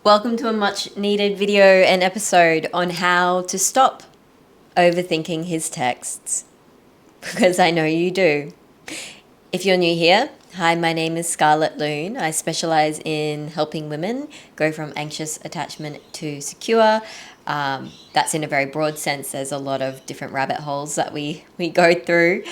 Welcome to a much needed video and episode on how to stop overthinking his texts, because I know you do. If you're new here, hi, my name is Scarlett Loon. I specialize in helping women go from anxious attachment to secure. That's in a very broad sense. There's a lot of different rabbit holes that we go through.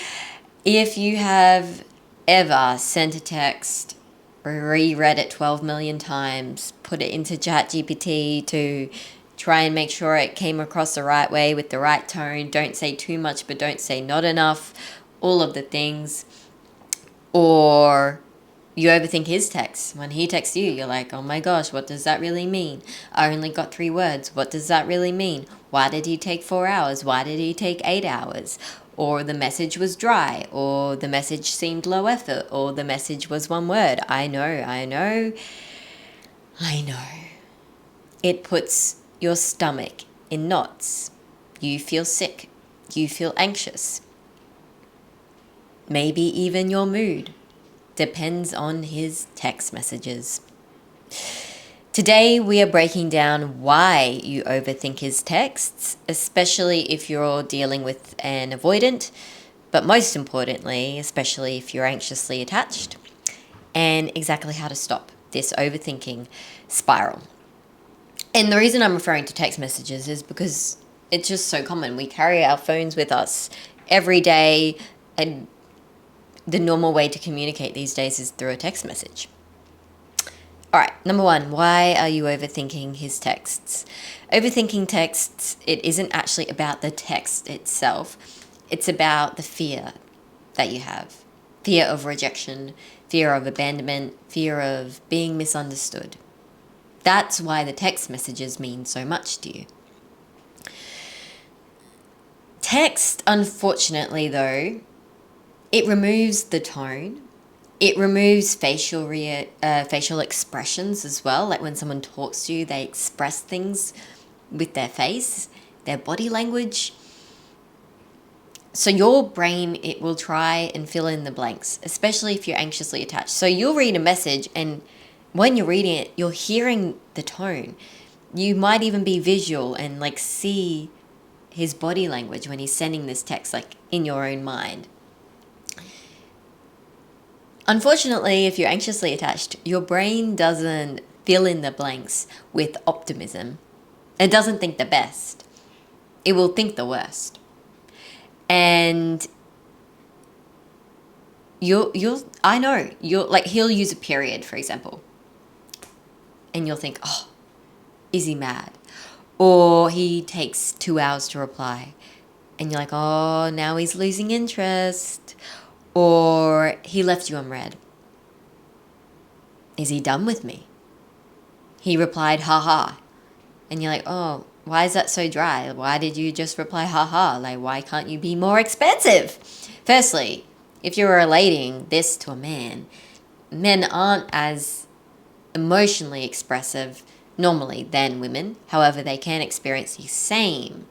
If you have ever sent a text, reread it 12 million times, put it into ChatGPT to try and make sure it came across the right way with the right tone, don't say too much but don't say not enough, all of the things, or you overthink his text. When he texts you, you're like, oh my gosh, what does that really mean? I only got 3 words. What does that really mean? Why did he take 4 hours? Why did he take 8 hours? Or the message was dry, or the message seemed low effort, or the message was 1 word. I know. It puts your stomach in knots. You feel sick. You feel anxious. Maybe even your mood. Depends on his text messages. Today we are breaking down why you overthink his texts, especially if you're dealing with an avoidant, but most importantly, especially if you're anxiously attached, and exactly how to stop this overthinking spiral. And the reason I'm referring to text messages is because it's just so common. We carry our phones with us every day, and the normal way to communicate these days is through a text message. All right, number 1, why are you overthinking his texts? Overthinking texts, it isn't actually about the text itself. It's about the fear that you have. Fear of rejection, fear of abandonment, fear of being misunderstood. That's why the text messages mean so much to you. Text, unfortunately though, it removes the tone. It removes facial expressions as well. Like when someone talks to you, they express things with their face, their body language. So your brain, it will try and fill in the blanks, especially if you're anxiously attached. So you'll read a message, and when you're reading it, you're hearing the tone. You might even be visual and like see his body language when he's sending this text, like in your own mind. Unfortunately, if you're anxiously attached, your brain doesn't fill in the blanks with optimism. It doesn't think the best. It will think the worst. And you'll like, he'll use a period, for example. And you'll think, oh, is he mad? Or he takes 2 hours to reply. And you're like, oh, now he's losing interest. Or he left you unread. Is he done with me? He replied, haha. And you're like, oh, why is that so dry? Why did you just reply, haha? Like, why can't you be more expansive? Firstly, if you're relating this to a man, men aren't as emotionally expressive normally than women. However, they can experience the same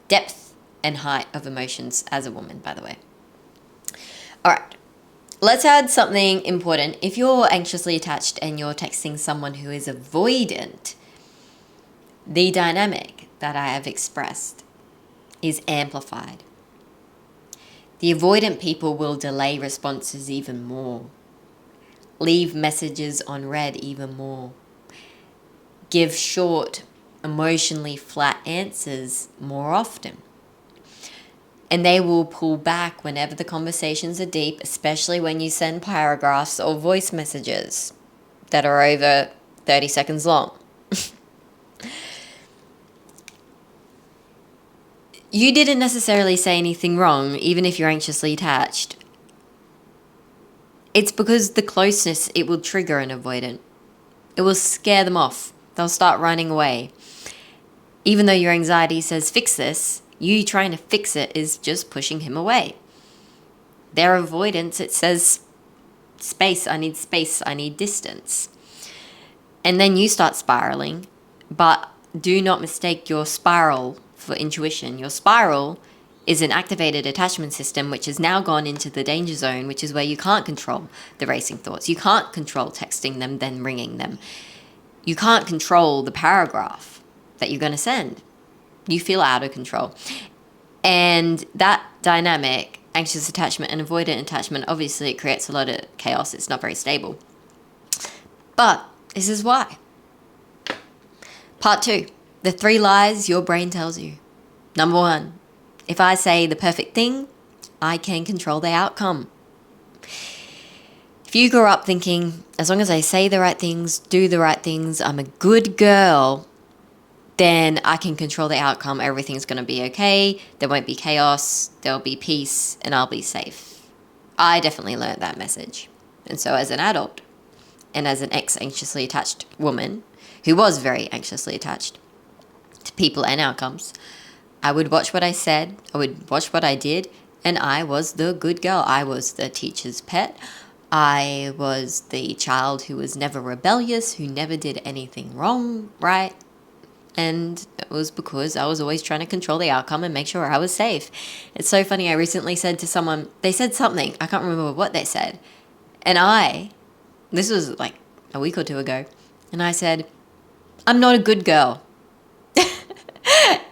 depth and height of emotions as a woman, by the way. All right, let's add something important. If you're anxiously attached and you're texting someone who is avoidant, the dynamic that I have expressed is amplified. The avoidant people will delay responses even more, leave messages unread even more, give short, emotionally flat answers more often. And they will pull back whenever the conversations are deep, especially when you send paragraphs or voice messages that are over 30 seconds long. You didn't necessarily say anything wrong, even if you're anxiously attached. It's because the closeness, it will trigger an avoidant. It will scare them off. They'll start running away. Even though your anxiety says fix this, you trying to fix it is just pushing him away. Their avoidance, it says space, I need distance. And then you start spiraling, but do not mistake your spiral for intuition. Your spiral is an activated attachment system which has now gone into the danger zone, which is where you can't control the racing thoughts. You can't control texting them, then ringing them. You can't control the paragraph that you're going to send. You feel out of control. And that dynamic, anxious attachment and avoidant attachment, obviously it creates a lot of chaos. It's not very stable. But this is why. Part 2, the 3 lies your brain tells you. Number 1, if I say the perfect thing, I can control the outcome. If you grew up thinking, as long as I say the right things, do the right things, I'm a good girl, then I can control the outcome. Everything's going to be okay. There won't be chaos. There'll be peace and I'll be safe. I definitely learned that message. And so as an adult and as an ex-anxiously attached woman who was very anxiously attached to people and outcomes, I would watch what I said. I would watch what I did. And I was the good girl. I was the teacher's pet. I was the child who was never rebellious, who never did anything wrong, right? And it was because I was always trying to control the outcome and make sure I was safe. It's so funny. I recently said to someone, they said something. I can't remember what they said. And this was like a week or 2 ago. And I said, I'm not a good girl.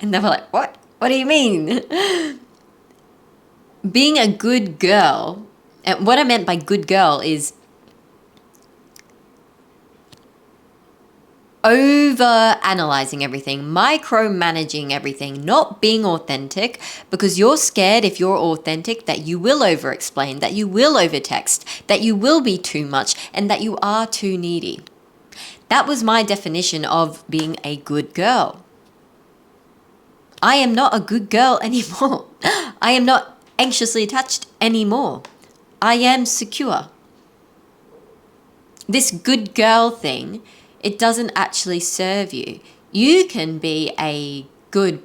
And they were like, what? What do you mean? Being a good girl, and what I meant by good girl is over-analyzing everything, micromanaging everything, not being authentic, because you're scared if you're authentic that you will over-explain, that you will over-text, that you will be too much, and that you are too needy. That was my definition of being a good girl. I am not a good girl anymore. I am not anxiously attached anymore. I am secure. This good girl thing, it doesn't actually serve you. You can be a good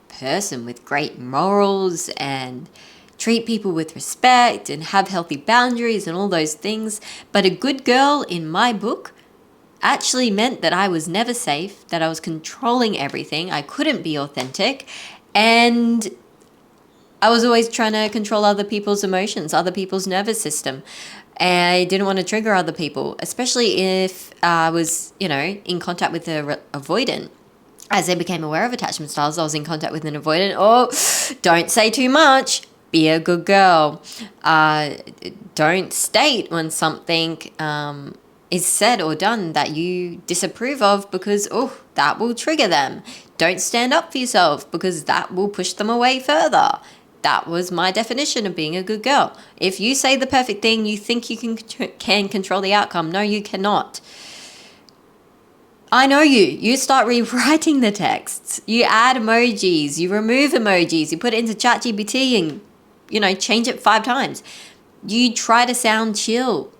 person with great morals and treat people with respect and have healthy boundaries and all those things. But a good girl in my book actually meant that I was never safe, that I was controlling everything. I couldn't be authentic. And I was always trying to control other people's emotions, other people's nervous system. I didn't want to trigger other people, especially if I was, in contact with the avoidant. As I became aware of attachment styles, I was in contact with an avoidant. Oh, don't say too much. Be a good girl. Don't state when something is said or done that you disapprove of, because, that will trigger them. Don't stand up for yourself, because that will push them away further. That was my definition of being a good girl. If you say the perfect thing, you think you can control the outcome. No, you cannot. I know you. You start rewriting the texts. You add emojis. You remove emojis. You put it into ChatGPT and, change it 5 times. You try to sound chill,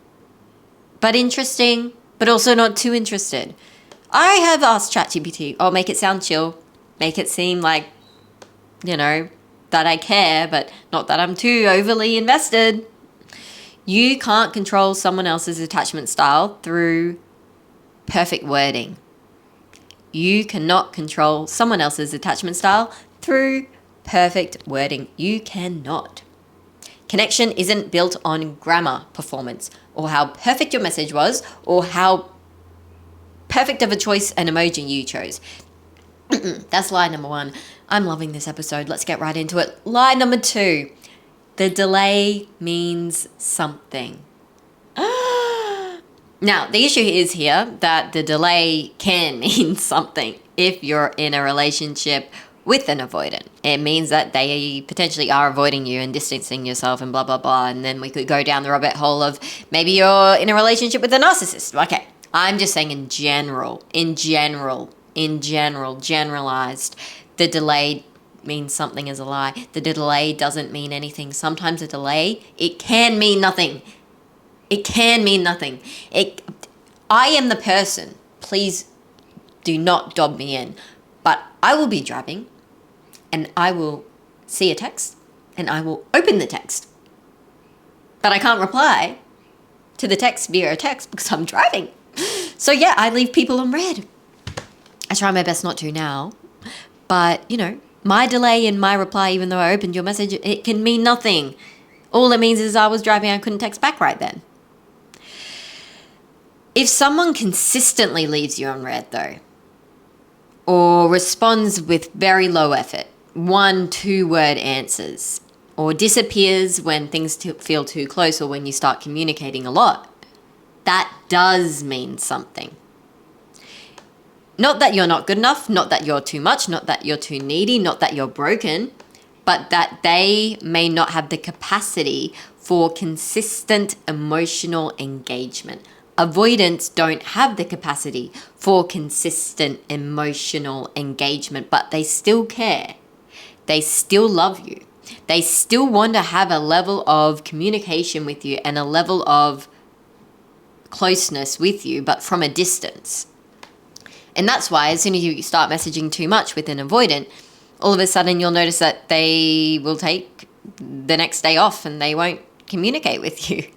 but interesting, but also not too interested. I have asked ChatGPT, make it sound chill. Make it seem like, that I care, but not that I'm too overly invested. You can't control someone else's attachment style through perfect wording. You cannot control someone else's attachment style through perfect wording. You cannot. Connection isn't built on grammar performance or how perfect your message was or how perfect of a choice and emoji you chose. That's lie number 1. I'm loving this episode. Let's get right into it. Lie number 2. The delay means something. Now, the issue is here that the delay can mean something if you're in a relationship with an avoidant. It means that they potentially are avoiding you and distancing yourself and blah, blah, blah. And then we could go down the rabbit hole of maybe you're in a relationship with a narcissist. Okay, I'm just saying generalized, the delay means something is a lie. The delay doesn't mean anything. Sometimes a delay, it can mean nothing. It can mean nothing. I am the person, please do not dob me in, but I will be driving and I will see a text and I will open the text. But I can't reply to the text via a text because I'm driving. So yeah, I leave people on red. I try my best not to now. But, my delay in my reply, even though I opened your message, it can mean nothing. All it means is I was driving, I couldn't text back right then. If someone consistently leaves you on red though, or responds with very low effort, 1-2 word answers, or disappears when things feel too close or when you start communicating a lot, that does mean something. Not that you're not good enough, not that you're too much, not that you're too needy, not that you're broken, but that they may not have the capacity for consistent emotional engagement. Avoidants don't have the capacity for consistent emotional engagement, but they still care. They still love you. They still want to have a level of communication with you and a level of closeness with you, but from a distance. And that's why as soon as you start messaging too much with an avoidant, all of a sudden you'll notice that they will take the next day off and they won't communicate with you.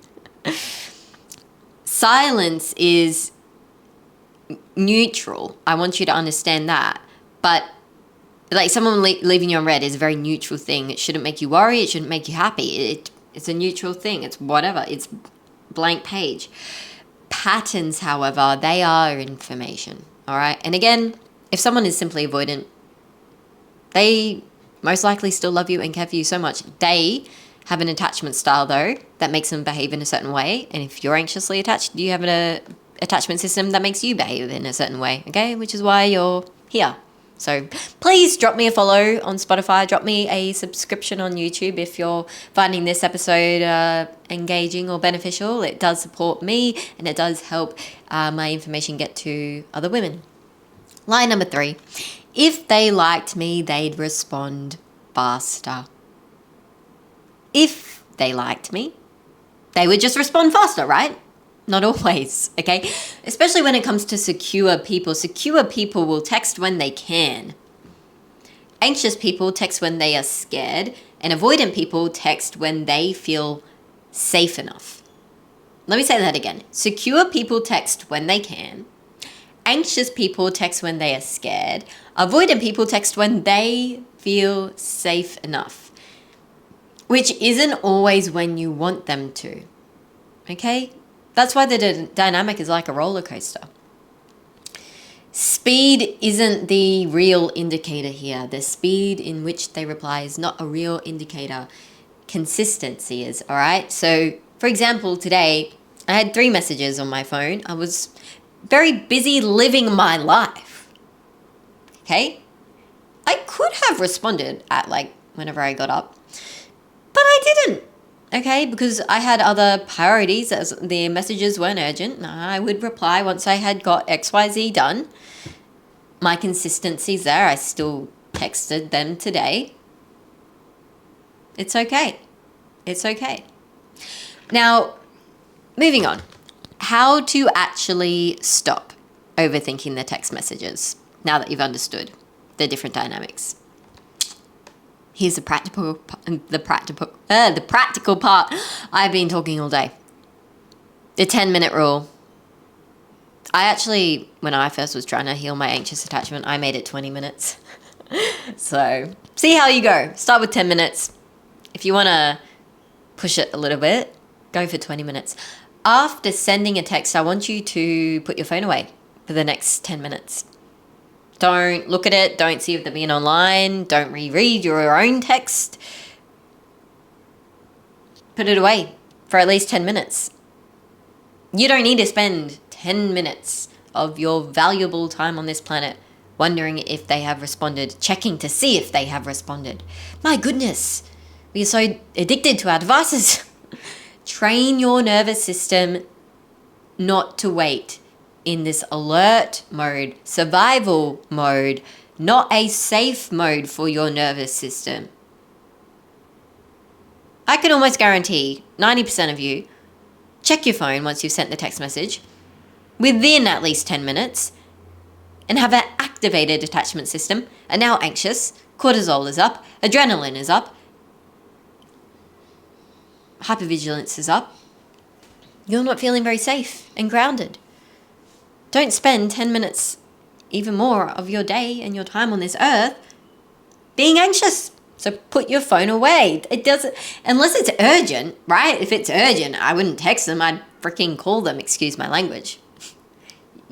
Silence is neutral. I want you to understand that. But like someone leaving you on red is a very neutral thing. It shouldn't make you worry. It shouldn't make you happy. It's a neutral thing. It's whatever. It's blank page. Patterns, however, they are information. All right. And again, if someone is simply avoidant, they most likely still love you and care for you so much. They have an attachment style, though, that makes them behave in a certain way. And if you're anxiously attached, you have an attachment system that makes you behave in a certain way, okay? Which is why you're here. So please drop me a follow on Spotify. Drop me a subscription on YouTube if you're finding this episode engaging or beneficial. It does support me and it does help my information get to other women. Line number 3. If they liked me, they'd respond faster. If they liked me, they would just respond faster, right? Not always, okay? Especially when it comes to secure people. Secure people will text when they can. Anxious people text when they are scared, and avoidant people text when they feel safe enough. Let me say that again. Secure people text when they can. Anxious people text when they are scared. Avoidant people text when they feel safe enough, which isn't always when you want them to, okay? That's why the dynamic is like a roller coaster. Speed isn't the real indicator here. The speed in which they reply is not a real indicator. Consistency is, all right? So, for example, today, I had 3 messages on my phone. I was very busy living my life, okay? I could have responded at whenever I got up, but I didn't, okay? Because I had other priorities as the messages weren't urgent. I would reply once I had got XYZ done. My consistency's there. I still texted them today. It's okay. It's okay. Now, moving on. How to actually stop overthinking the text messages now that you've understood the different dynamics. Here's the practical part. I've been talking all day. The 10-minute rule. I actually, when I first was trying to heal my anxious attachment, I made it 20 minutes. So see how you go. Start with 10 minutes. If you want to push it a little bit, go for 20 minutes. After sending a text, I want you to put your phone away for the next 10 minutes. Don't look at it. Don't see if they're being online. Don't reread your own text. Put it away for at least 10 minutes. You don't need to spend 10 minutes of your valuable time on this planet wondering if they have responded, checking to see if they have responded. My goodness, we are so addicted to our devices. Train your nervous system not to wait in this alert mode, survival mode, not a safe mode for your nervous system. I can almost guarantee 90% of you check your phone once you've sent the text message within at least 10 minutes and have an activated attachment system, are now anxious, cortisol is up, adrenaline is up, hypervigilance is up. You're not feeling very safe and grounded. Don't spend 10 minutes, even more, of your day and your time on this earth being anxious. So put your phone away. It doesn't, unless it's urgent, right? If it's urgent, I wouldn't text them. I'd freaking call them, excuse my language.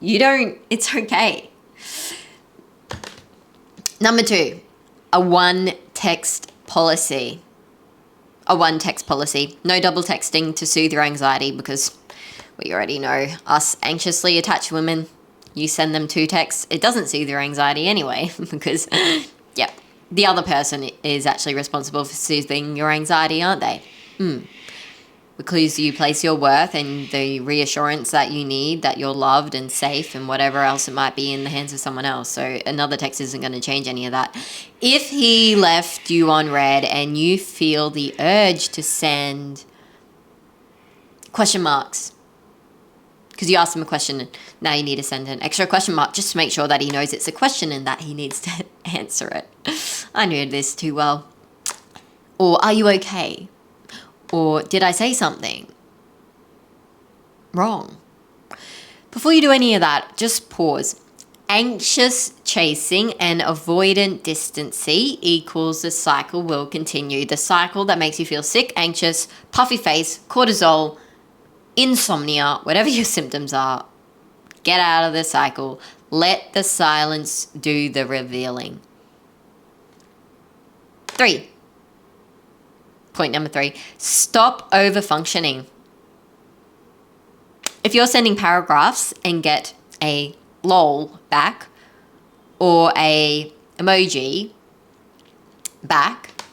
It's okay. Number 2, a one text policy. No double texting to soothe your anxiety, because we already know us anxiously attached women, you send them 2 texts, it doesn't soothe your anxiety anyway, because, yep, the other person is actually responsible for soothing your anxiety, aren't they? Because you place your worth and the reassurance that you need, that you're loved and safe and whatever else it might be, in the hands of someone else. So another text isn't going to change any of that. If he left you on read and you feel the urge to send question marks, because you asked him a question and now you need to send an extra question mark just to make sure that he knows it's a question and that he needs to answer it. I knew this too well. Or, are you okay? Or, did I say something wrong? Before you do any of that, just pause. Anxious chasing and avoidant distancing equals the cycle will continue. The cycle that makes you feel sick, anxious, puffy face, cortisol, insomnia, whatever your symptoms are, get out of the cycle. Let the silence do the revealing. 3. Point number 3, stop over-functioning. If you're sending paragraphs and get a lol back or a emoji back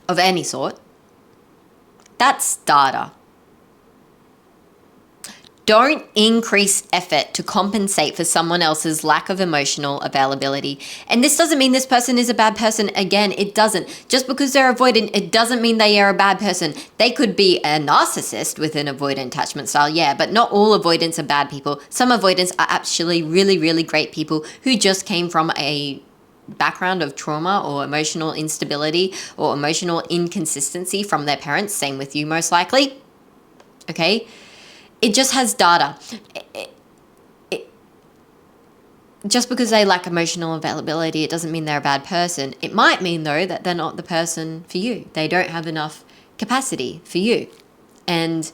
of any sort, that's data. Don't increase effort to compensate for someone else's lack of emotional availability. And this doesn't mean this person is a bad person. Again, it doesn't. Just because they're avoidant, it doesn't mean they are a bad person. They could be a narcissist with an avoidant attachment style, yeah, but not all avoidants are bad people. Some avoidants are actually really, really great people who just came from a background of trauma or emotional instability or emotional inconsistency from their parents. Same with you, most likely. Okay? It just has data. Just because they lack emotional availability, it doesn't mean they're a bad person. It might mean, though, that they're not the person for you. They don't have enough capacity for you. And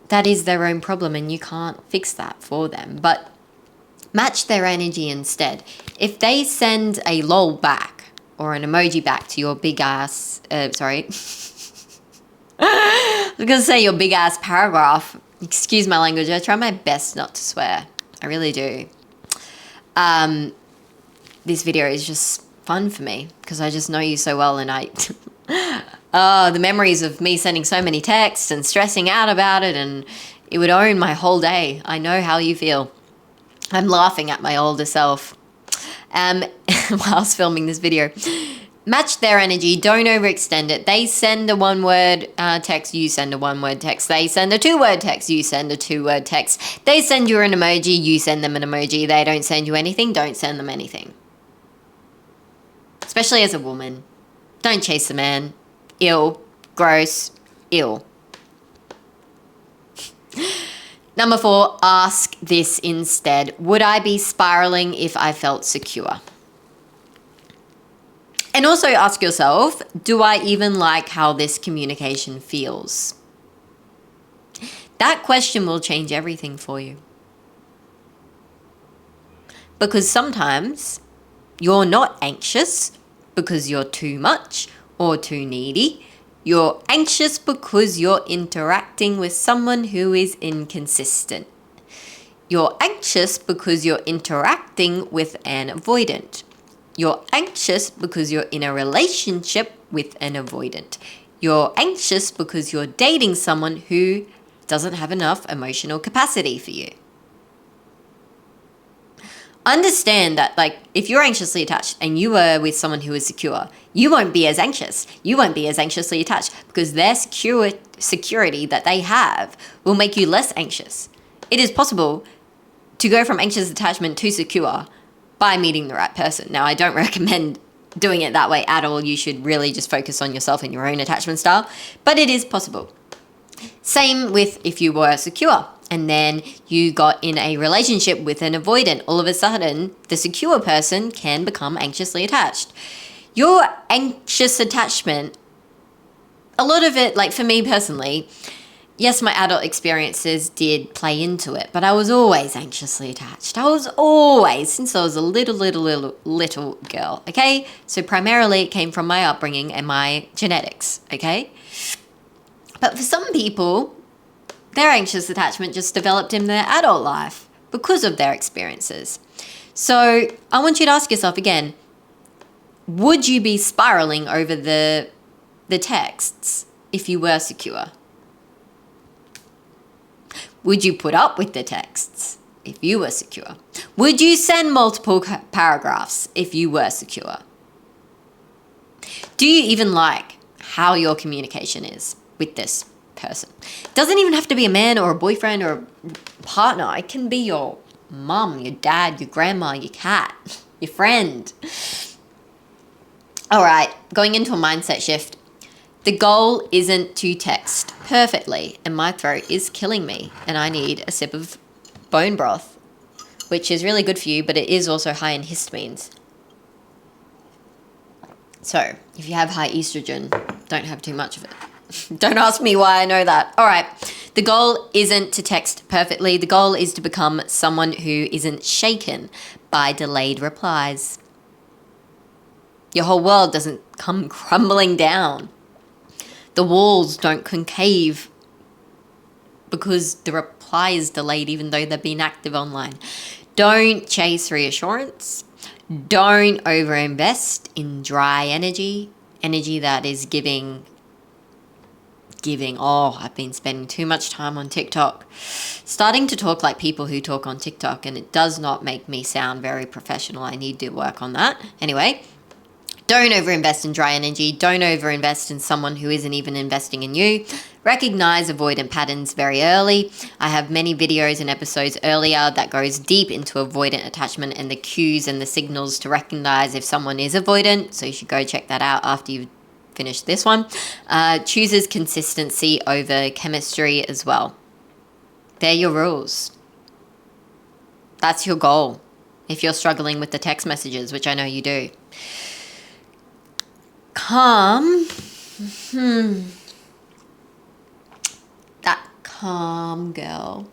that is their own problem, and you can't fix that for them. But match their energy instead. If they send a lol back or an emoji back to your big ass... I was going to say your big ass paragraph. Excuse my language. I try my best not to swear. I really do. This video is just fun for me because I just know you so well, and the memories of me sending so many texts and stressing out about it, and it would own my whole day. I know how you feel. I'm laughing at my older self whilst filming this video. Match their energy. Don't overextend it. They send a 1-word text, you send a 1-word text. They send a 2-word text, you send a 2-word text. They send you an emoji, you send them an emoji. They don't send you anything, don't send them anything. Especially as a woman. Don't chase a man. Ill. Gross. Ill. Number 4, ask this instead. Would I be spiraling if I felt secure? And also ask yourself, do I even like how this communication feels? That question will change everything for you. Because sometimes you're not anxious because you're too much or too needy. You're anxious because you're interacting with someone who is inconsistent. You're anxious because you're interacting with an avoidant. You're anxious because you're in a relationship with an avoidant. You're anxious because you're dating someone who doesn't have enough emotional capacity for you. Understand that, if you're anxiously attached and you are with someone who is secure, you won't be as anxious. You won't be as anxiously attached because their security that they have will make you less anxious. It is possible to go from anxious attachment to secure by meeting the right person. Now, I don't recommend doing it that way at all. You should really just focus on yourself and your own attachment style, but it is possible. Same with if you were secure and then you got in a relationship with an avoidant. All of a sudden, the secure person can become anxiously attached. Your anxious attachment, a lot of it, for me personally, yes, my adult experiences did play into it, but I was always anxiously attached. I was always, since I was a little girl, okay? So primarily it came from my upbringing and my genetics, okay? But for some people, their anxious attachment just developed in their adult life because of their experiences. So I want you to ask yourself again, would you be spiraling over the texts if you were secure? Would you put up with the texts if you were secure? Would you send multiple paragraphs if you were secure? Do you even like how your communication is with this person? It doesn't even have to be a man or a boyfriend or a partner. It can be your mum, your dad, your grandma, your cat, your friend. All right, going into a mindset shift. The goal isn't to text perfectly, and my throat is killing me, and I need a sip of bone broth, which is really good for you, but it is also high in histamines. So, if you have high estrogen, don't have too much of it. Don't ask me why I know that. All right, the goal isn't to text perfectly. The goal is to become someone who isn't shaken by delayed replies. Your whole world doesn't come crumbling down. The walls don't concave because the reply is delayed even though they've been active online. Don't chase reassurance. Don't overinvest in dry energy that is giving. Oh, I've been spending too much time on TikTok. Starting to talk like people who talk on TikTok, and it does not make me sound very professional. I need to work on that. Anyway. Don't overinvest in dry energy. Don't overinvest in someone who isn't even investing in you. Recognize avoidant patterns very early. I have many videos and episodes earlier that goes deep into avoidant attachment and the cues and the signals to recognize if someone is avoidant. So you should go check that out after you've finished this one. Chooses consistency over chemistry as well. They're your rules. That's your goal. If you're struggling with the text messages, which I know you do. Calm. That calm girl.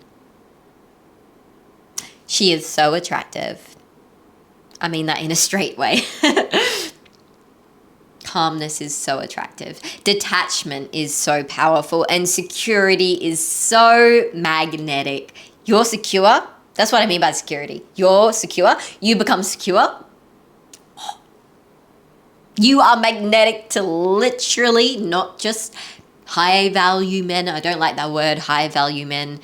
She is so attractive. I mean that in a straight way. Calmness is so attractive. Detachment is so powerful. And security is so magnetic. You're secure. That's what I mean by security. You're secure. You become secure. You are magnetic to literally not just high value men. I don't like that word, high value men,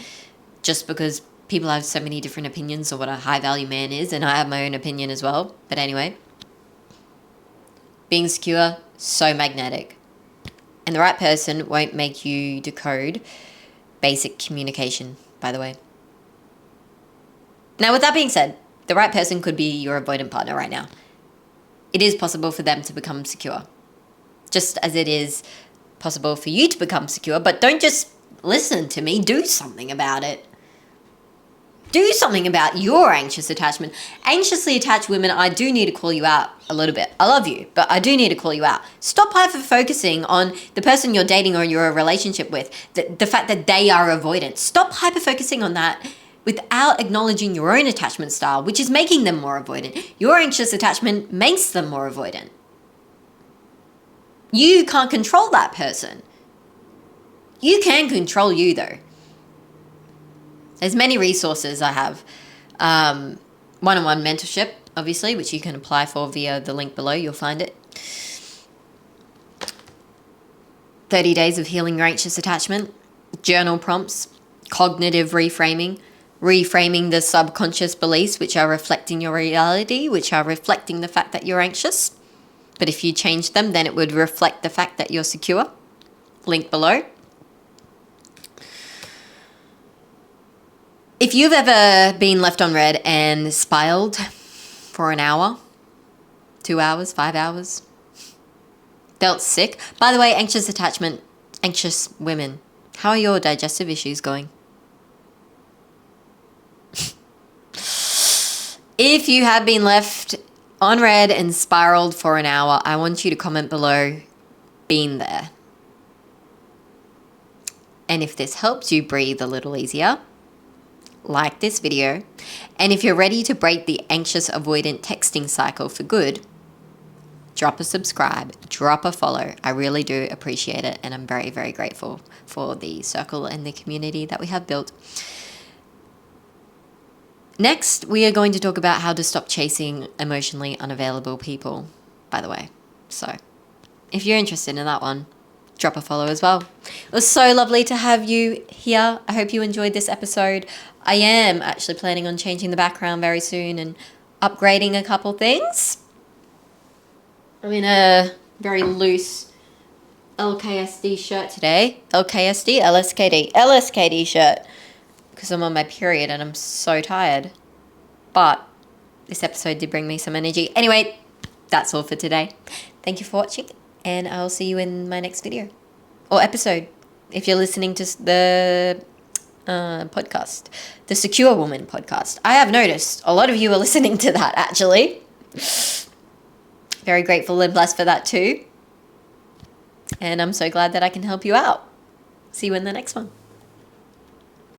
just because people have so many different opinions of what a high value man is, and I have my own opinion as well. But anyway, being secure, so magnetic. And the right person won't make you decode basic communication, by the way. Now, with that being said, the right person could be your avoidant partner right now. It is possible for them to become secure, just as it is possible for you to become secure, but don't just listen to me. Do something about it. Do something about your anxious attachment. Anxiously attached women, I do need to call you out a little bit. I love you, but I do need to call you out. Stop hyper-focusing on the person you're dating or you're in a relationship with, the fact that they are avoidant. Stop hyper-focusing on that without acknowledging your own attachment style, which is making them more avoidant. Your anxious attachment makes them more avoidant. You can't control that person. You can control you, though. There's many resources I have. One-on-one mentorship, obviously, which you can apply for via the link below. You'll find it. 30 days of healing your anxious attachment. Journal prompts. Cognitive reframing. Reframing the subconscious beliefs which are reflecting your reality, which are reflecting the fact that you're anxious. But if you change them, then it would reflect the fact that you're secure. Link below. If you've ever been left on red and spiraled for an hour, 2 hours, 5 hours, felt sick. By the way, anxious attachment, anxious women, how are your digestive issues going? If you have been left on red and spiraled for an hour, I want you to comment below, been there. And if this helps you breathe a little easier, like this video. And if you're ready to break the anxious avoidant texting cycle for good, drop a subscribe, drop a follow. I really do appreciate it. And I'm very, very grateful for the circle and the community that we have built. Next, we are going to talk about how to stop chasing emotionally unavailable people, by the way. So if you're interested in that one, drop a follow as well. It was so lovely to have you here. I hope you enjoyed this episode. I am actually planning on changing the background very soon and upgrading a couple things. I'm in a very loose LKSD shirt today. LKSD? LSKD shirt. Because I'm on my period and I'm so tired. But this episode did bring me some energy. Anyway, that's all for today. Thank you for watching. And I'll see you in my next video or episode if you're listening to the podcast, the Secure Woman podcast. I have noticed a lot of you are listening to that, actually. Very grateful and blessed for that too. And I'm so glad that I can help you out. See you in the next one.